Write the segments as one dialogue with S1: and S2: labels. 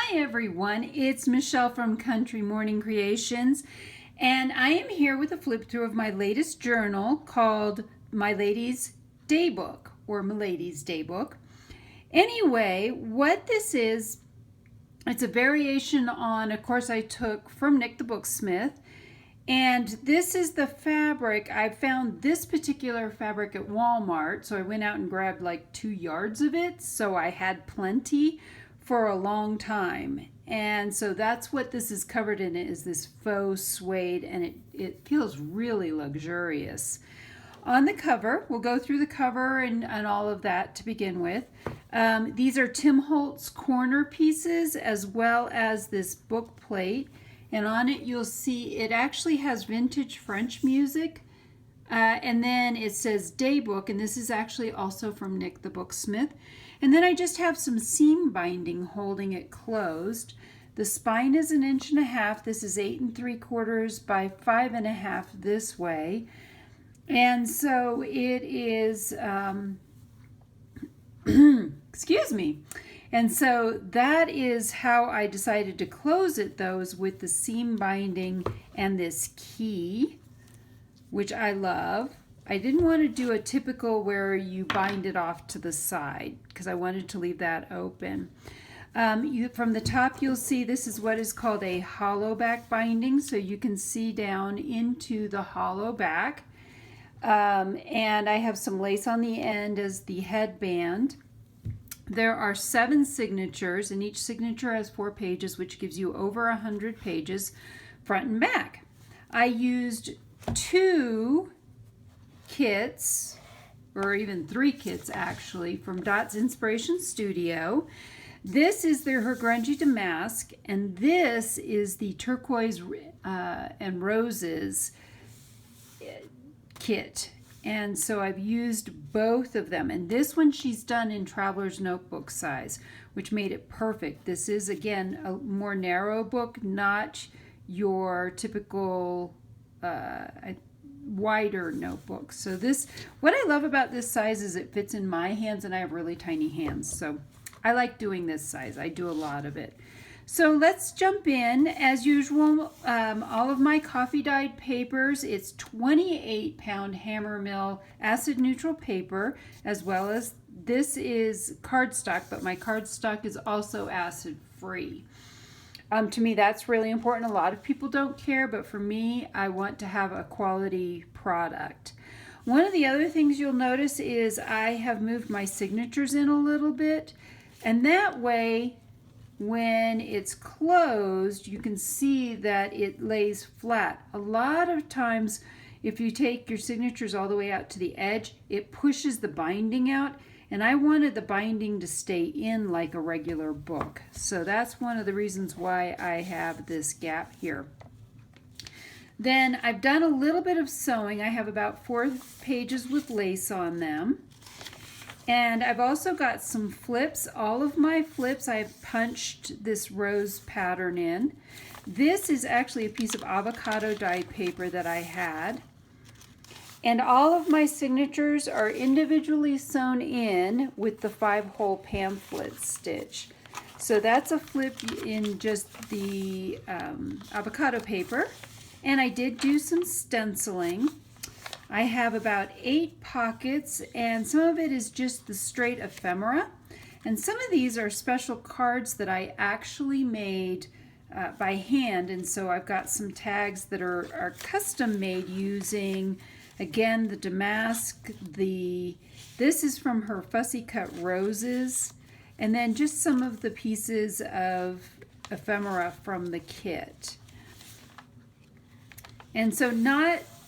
S1: Hi everyone, it's Michelle from Country Morning Creations, and I am here with a flip through of my latest journal called Milady's Daybook, or Milady's Daybook. Anyway, what this is, it's a variation on a course I took from Nick the Booksmith, and this is the fabric. I found this particular fabric at Walmart, so I went out and grabbed like 2 yards of it, so I had plenty for a long time. And so that's what this is covered in, is this faux suede, and it feels really luxurious. On the cover, we'll go through the cover and all of that to begin with. These are Tim Holtz corner pieces as well as this book plate. And on it you'll see it actually has vintage French music. And then it says Daybook, and this is actually also from Nick the Booksmith. And then I just have some seam binding holding it closed. The spine is 1.5 inches. This is 8 3/4 by 5.5 this way. And so it is, excuse me. And so that is how I decided to close it, though, is with the seam binding and this key, which I love. I didn't want to do a typical where you bind it off to the side because I wanted to leave that open. From the top you'll see this is what is called a hollow back binding, so you can see down into the hollow back. And I have some lace on the end as the headband. There are 7 signatures, and each signature has 4 pages, which gives you over 100 pages front and back. I used 2 kits, or even 3 kits actually, from Dot's Inspiration Studio. This is her grungy damask, and this is the turquoise and roses kit. And so I've used both of them, and this one she's done in Traveler's Notebook size, which made it perfect. This is again a more narrow book, not your typical wider notebook. So this, what I love about this size is it fits in my hands, and I have really tiny hands, so I like doing this size. I do a lot of it. So let's jump in. As usual, all of my coffee dyed papers, it's 28-pound Hammermill acid neutral paper, as well as this is cardstock, but my cardstock is also acid free. To me, that's really important. A lot of people don't care, but for me, I want to have a quality product. One of the other things you'll notice is I have moved my signatures in a little bit, and that way, when it's closed, you can see that it lays flat. A lot of times, if you take your signatures all the way out to the edge, it pushes the binding out, and I wanted the binding to stay in like a regular book. So that's one of the reasons why I have this gap here. Then I've done a little bit of sewing. I have about 4 pages with lace on them. And I've also got some flips. All of my flips I've punched this rose pattern in. This is actually a piece of avocado dyed paper that I had. And all of my signatures are individually sewn in with the 5-hole pamphlet stitch. So that's a flip in just the avocado paper. And I did do some stenciling. I have about 8 pockets, and some of it is just the straight ephemera. And some of these are special cards that I actually made by hand. And so I've got some tags that are custom made using, again, the damask. This is from her Fussy Cut Roses, and then just some of the pieces of ephemera from the kit. And so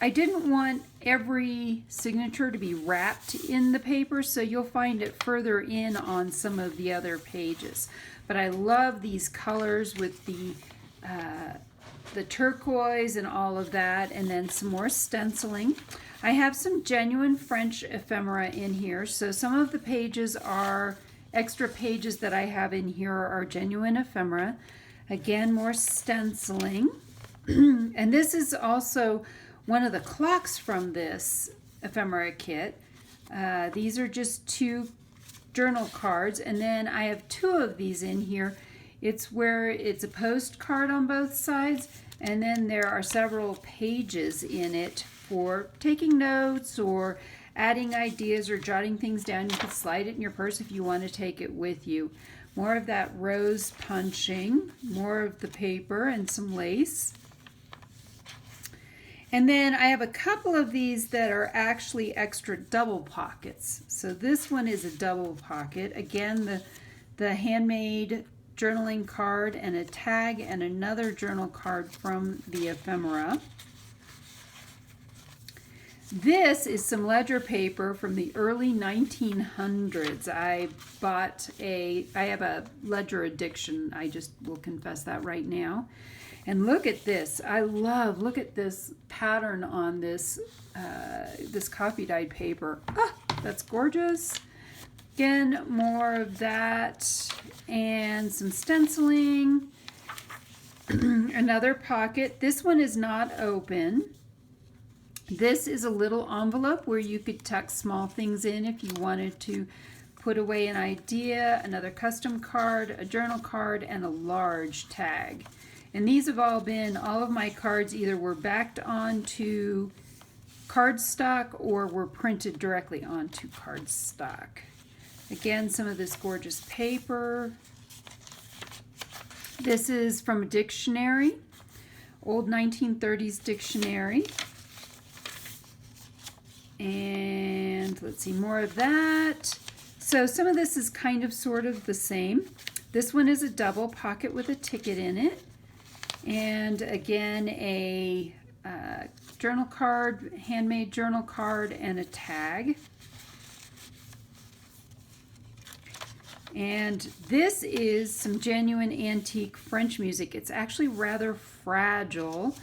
S1: I didn't want every signature to be wrapped in the paper, so you'll find it further in on some of the other pages. But I love these colors with the turquoise and all of that, and then some more stenciling. I have some genuine French ephemera in here, so some of the pages are extra pages that I have in here are genuine ephemera. Again, more stenciling. And this is also one of the clocks from this ephemera kit. These are just 2 journal cards, and then I have 2 of these in here It's where it's a postcard on both sides, and then there are several pages in it for taking notes or adding ideas or jotting things down. You can slide it in your purse if you want to take it with you. More of that rose punching, more of the paper and some lace. And then I have a couple of these that are actually extra double pockets. So this one is a double pocket. Again, the handmade journaling card and a tag and another journal card from the ephemera. This is some ledger paper from the early 1900s. I have a ledger addiction. I just will confess that right now. And look at this. Look at this pattern on this this coffee dyed paper. Ah, that's gorgeous. Again, more of that and some stenciling. Another pocket. This one is not open. This is a little envelope where you could tuck small things in if you wanted to put away an idea, another custom card, a journal card, and a large tag. And these have all of my cards either were backed onto cardstock or were printed directly onto cardstock. Again, some of this gorgeous paper. This is from a dictionary, old 1930s dictionary. And let's see, more of that. So some of this is kind of sort of the same. This one is a double pocket with a ticket in it. And again, a journal card, handmade journal card, and a tag. And this is some genuine antique French music. It's actually rather fragile,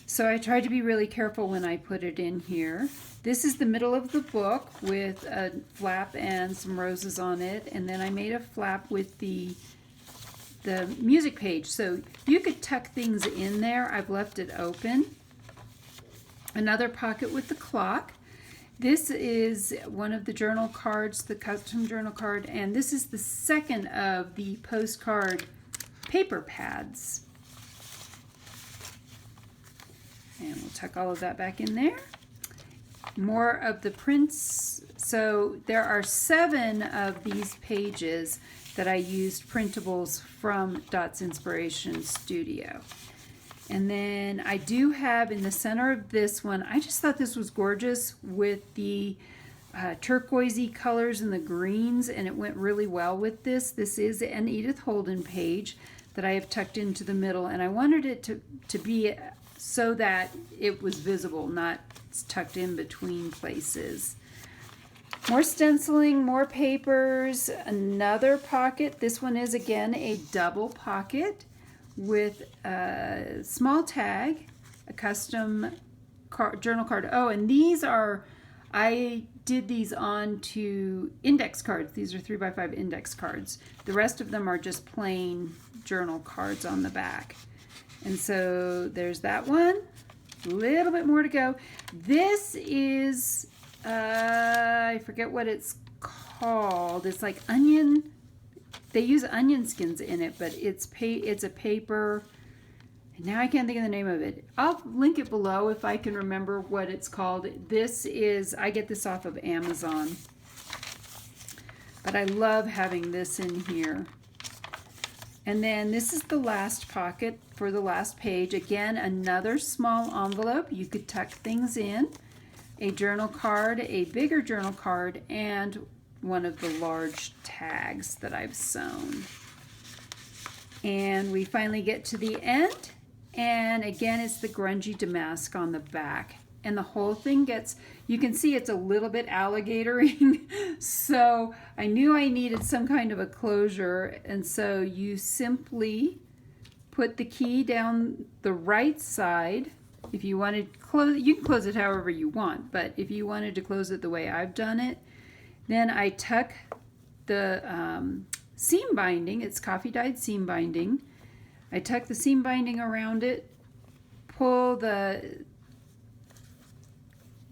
S1: so I tried to be really careful when I put it in here. This is the middle of the book with a flap and some roses on it, and then I made a flap with the music page, so you could tuck things in there. I've left it open. Another pocket with the clock. This is one of the journal cards, the custom journal card, and this is the second of the postcard paper pads. And we'll tuck all of that back in there. More of the prints. So there are 7 of these pages that I used printables from Dot's Inspiration Studio. And then I do have in the center of this one, I just thought this was gorgeous with the turquoisey colors and the greens, and it went really well with this. This is an Edith Holden page that I have tucked into the middle, and I wanted it to be so that it was visible, not tucked in between places. More stenciling, more papers, another pocket. This one is again a double pocket with a small tag, a custom journal card. Oh, and these are, I did these onto index cards. These are 3x5 index cards. The rest of them are just plain journal cards on the back. And so there's that one. A little bit more to go. This is, I forget what it's called. It's like onion. They use onion skins in it, but it's a paper. And now I can't think of the name of it. I'll link it below if I can remember what it's called. This is, I get this off of Amazon. But I love having this in here. And then this is the last pocket for the last page. Again, another small envelope. You could tuck things in. A journal card, a bigger journal card, and one of the large tags that I've sewn. And we finally get to the end. And again, it's the grungy damask on the back. And the whole thing gets, you can see it's a little bit alligatoring. So I knew I needed some kind of a closure. And so you simply put the key down the right side. If you wanted to close, you can close it however you want. But if you wanted to close it the way I've done it, then I tuck the seam binding. It's coffee dyed seam binding. I tuck the seam binding around it, pull the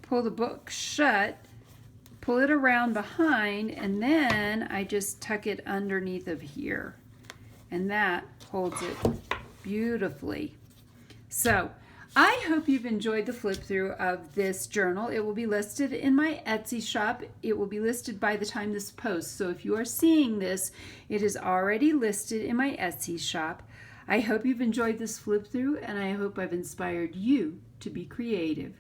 S1: book shut, pull it around behind, and then I just tuck it underneath of here. and that holds it beautifully. So I hope you've enjoyed the flip through of this journal. It will be listed in my Etsy shop. It will be listed by the time this posts. So if you are seeing this, it is already listed in my Etsy shop. I hope you've enjoyed this flip through, and I hope I've inspired you to be creative.